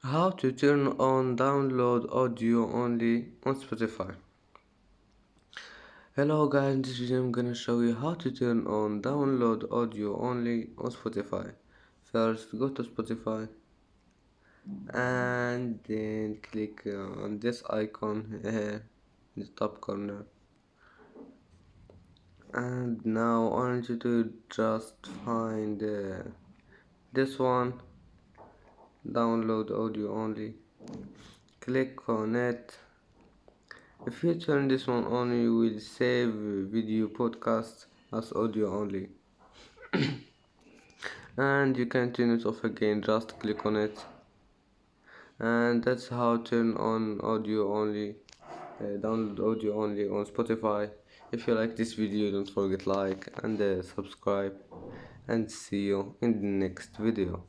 How to turn on download audio only on Spotify. Hello guys, in this video I'm gonna show you how to turn on download audio only on Spotify. First go to Spotify and then click on this icon here in the top corner, and now I want you to just find this one, download audio only. Click on it. If you turn this one on, you will save video podcast as audio only. And you can turn it off again, just click on it. And that's how turn on audio only, download audio only on Spotify. If you like this video, don't forget like and subscribe, and see you in the next video.